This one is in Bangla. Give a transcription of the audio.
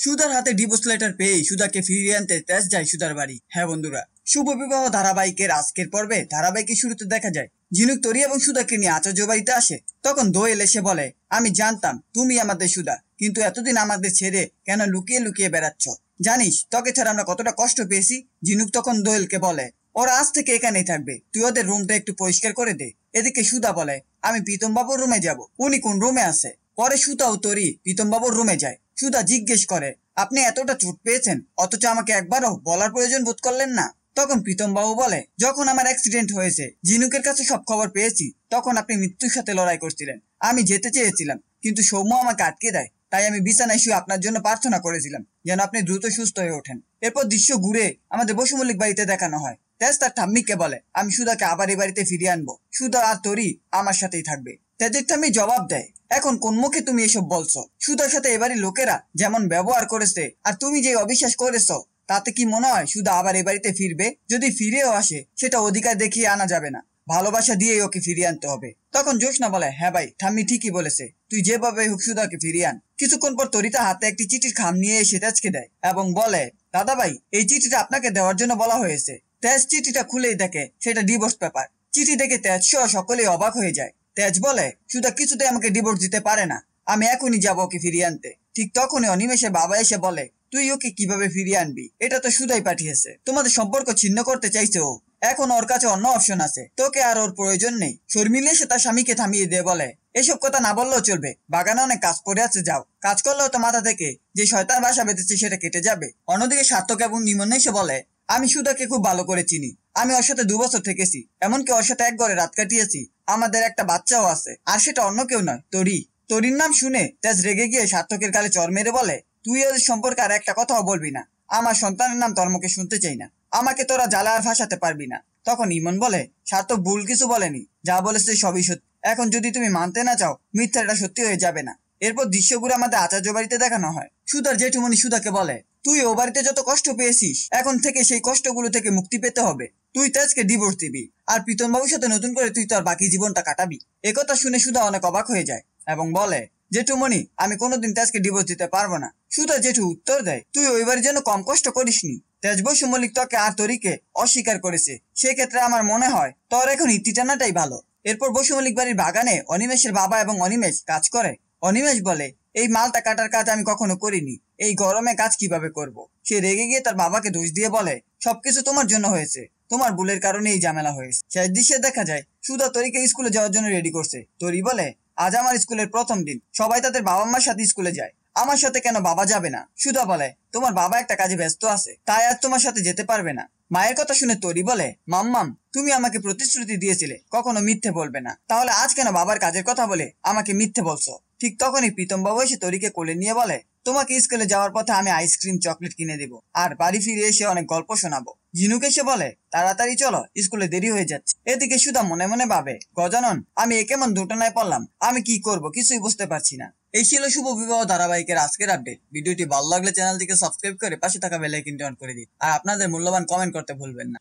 সুধার হাতে ডিভোর্স লেটার পেয়ে সুধাকে ফিরিয়ে আনতে তেজ যায় সুধার বাড়ি। হ্যাঁ বন্ধুরা, শুভ বিবাহ ধারাবাহিকের আজকের পর্বে ধারাবাহিকের শুরুতে দেখা যায় ঝিনুক, তরি এবং সুধাকে নিয়ে আচার্য বাড়িতে আসে। তখন দোয়েল এসে বলে, আমি জানতাম তুমি আমাদের সুধা, কিন্তু এতদিন আমাদের ছেড়ে কেন লুকিয়ে লুকিয়ে বেড়াচ্ছ? জানিস তোকে ছাড়া আমরা কতটা কষ্ট পেয়েছি? ঝিনুক তখন দোয়েলকে বলে, ওরা আজ থেকে এখানেই থাকবে, তুই ওদের রুমটা একটু পরিষ্কার করে দে। এদিকে সুধা বলে, আমি প্রীতম বাবুর রুমে যাব। উনি কোন রুমে আছে? পরে সুধা ও তরি প্রীতম বাবুর রুমে যায়। সুধা জিজ্ঞেস করে, আপনি এতটা চোট পেয়েছেন অথচ আমাকে একবারও বলার প্রয়োজন বোধ করলেন না? তখন প্রীতম বাবু বলে, যখন আমার অ্যাক্সিডেন্ট হয়েছে ঝিনুকের কাছে সব খবর পেয়েছি, তখন আপনি মৃত্যুর সাথে লড়াই করছিলেন। আমি যেতে চেয়েছিলাম, কিন্তু সৌম্য আমাকে আটকে দেয়। তাই আমি বিছানায় শুয়ে আপনার জন্য প্রার্থনা করেছিলাম যেন আপনি দ্রুত সুস্থ হয়ে ওঠেন। এরপর দৃশ্য ঘুরে আমাদের বসু মল্লিক বাড়িতে দেখানো হয়। তেজ তার ঠাম্মিকে বলে, আমি সুধাকে আবার এই বাড়িতে ফিরিয়ে আনবো। সুধা আর তরি আমার সাথেই থাকবে। তেজের ঠাম্মি জবাব দেয়, এখন কোন মুখে তুমি এসব বলছো? সুধার সাথে এবারই লোকেরা যেমন ব্যবহার করেছে আর তুমি যে অবিশ্বাস করেছো, তাতে কি মনে হয় সুধা আবার এই বাড়িতে ফিরবে? যদি ফিরেও আসে সেটা অধিকার দেখিয়ে আনা যাবে না, ভালোবাসা দিয়েই ওকে ফিরিয়ে আনতে হবে। তখন জোসনা বলে, হ্যাঁ ভাই, ঠাম্মি ঠিকই বলেছে, তুই যেভাবে হোক সুধাকে ফিরিয়ে আন। কিছুক্ষণ পর তরিতা হাতে একটি চিঠির খাম নিয়ে এসে তেজকে দেয় এবং বলে, দাদা ভাই, এই চিঠিটা আপনাকে দেওয়ার জন্য বলা হয়েছে। তেজ চিঠিটা খুলেই দেখে সেটা ডিভোর্স পেপার। চিঠি দেখে তেজ সহ সকলেই অবাক হয়ে যায়। তেজ বলে, সুধা কিছুতেই আমাকে ডিভোর্স দিতে পারে না, আমি এখনই যাবো ওকে ফিরিয়ে আনতে। ঠিক তখনই অনিমেষের বাবা এসে বলে, তুই ওকে কিভাবে ফিরিয়ে আনবি? এটা তো সুধাই পাঠিয়েছে, তোমাদের সম্পর্ক ছিন্ন করতে চাইছে ও। এখন ওর কাছে অন্য অপশন আছে, তোকে আর ওর প্রয়োজন নেই। শর্মিলা এসে তার স্বামীকে থামিয়ে দিয়ে বলে, এসব কথা না বললেও চলবে, বাগানে অনেক কাজ পড়ে আছে, যাও। কাজ করলেও তো মাথা থেকে যে শয়তান বাসা বেঁধেছে সেটা কেটে যাবে। অন্যদিকে সার্থক এবং নিমন এসে বলে, আমি সুধাকে খুব ভালো করে চিনি, আমি ওর সাথে 2 বছর থেকেছি, এমনকি ওর সাথে এক ঘরে রাত কাটিয়েছি। আমাদের একটা বাচ্চাও আছে, আর সেটা অন্য কেউ নয়, তরি। তরির নাম শুনে তেজ রেগে গিয়ে সার্থকের গালে চড় মেরে বলে, তুই ওদের সম্পর্কে আর একটা কথাও বলবি না, আমার সন্তানের নাম তোর মুখে শুনতে চাই না, আমাকে তোরা জ্বালা আর ফাঁসাতে পারবি না। তখন ইমন বলে, সার্থক ভুল কিছু বলেনি, যা বলেছে সবই সত্যি, এখন যদি তুমি মানতে না চাও মিথ্যাটা সত্যি হয়ে যাবে না। এরপর দৃশ্যগুলো আমাদের আচার্য বাড়িতে দেখানো হয়। সুধার জেঠুমনি সুধাকে বলে, তুই ও বাড়িতে যত কষ্ট পেয়েছিস, এখন থেকে সেই কষ্টগুলো থেকে মুক্তি পেতে হবে। তুই তেজকে ডিভোর্স দিবি, আর প্রীতম বাবুর সাথে নতুন করে তুই তোর বাকি জীবনটা কাটাবি। একথা শুনে সুধা অনেক অবাক হয়ে যায় এবং বলে, জেঠুমনি, আমি কোনোদিন তেজকে ডিভোর্স দিতে পারবো না। সুধা জেঠু উত্তর দেয়, তুই ওই বাড়ির জন্য কম কষ্ট করিসনি। তেজ বসু মল্লিক তোকে আর তরিকে অস্বীকার করেছে, সেক্ষেত্রে আমার মনে হয় তোর এখন ইতি টানাটাই ভালো। এরপর বসু মল্লিক বাড়ির বাগানে অনিমেষের বাবা এবং অনিমেষ কাজ করে। অনিমেষ বলে, এই মালটা কাটার কাজ আমি কখনো করিনি, এই গরমে কাজ কিভাবে করব? সে রেগে গিয়ে তার বাবাকে দোষ দিয়ে বলে, সবকিছু তোমার জন্য হয়েছে, তোমার ভুলের কারণে এই ঝামেলা হয়েছে। শেষ দৃশ্যে দেখা যায় সুধা তরিকে স্কুলে যাওয়ার জন্য রেডি করছে। তরি বলে, আজ আমার স্কুলের প্রথম দিন, সবাই তাদের বাবা মার সাথে স্কুলে যায়, আমার সাথে কেন বাবা যাবে না? সুধা বলে, তোমার বাবা একটা কাজে ব্যস্ত আছে, তাই আজ তোমার সাথে যেতে পারবে না। মায়ের কথা শুনে তরি বলে, মাম্মাম, তুমি আমাকে প্রতিশ্রুতি দিয়েছিলে কখনো মিথ্যে বলবে না, তাহলে আজ কেন বাবার কাজের কথা বলে আমাকে মিথ্যে বলছো? ঠিক তখনই প্রীতম বাবু এসে তরিকে কোলে নিয়ে বলে, তোমাকে স্কুলে যাওয়ার পথে আমি আইসক্রিম চকলেট কিনে দেবো, আর বাড়ি ফিরে এসে অনেক গল্প শোনাবো। ঝিনুক এসে বলে, তাড়াতাড়ি চলো, স্কুলে দেরি হয়ে যাচ্ছে। এদিকে সুধা মনে মনে ভাবে, গজানন, আমি এ কেমন দুটনায় পড়লাম, আমি কি করব কিছুই বুঝতে পারছি না। এই ছিল শুভ বিবাহ ধারাবাহিকের আজকের আপডেট। ভিডিওটি ভালো লাগলে চ্যানেলটিকে সাবস্ক্রাইব করে পাশে থাকা বেল আইকনটি অন করে দিন, আর আপনাদের মূল্যবান কমেন্ট করতে ভুলবেন না।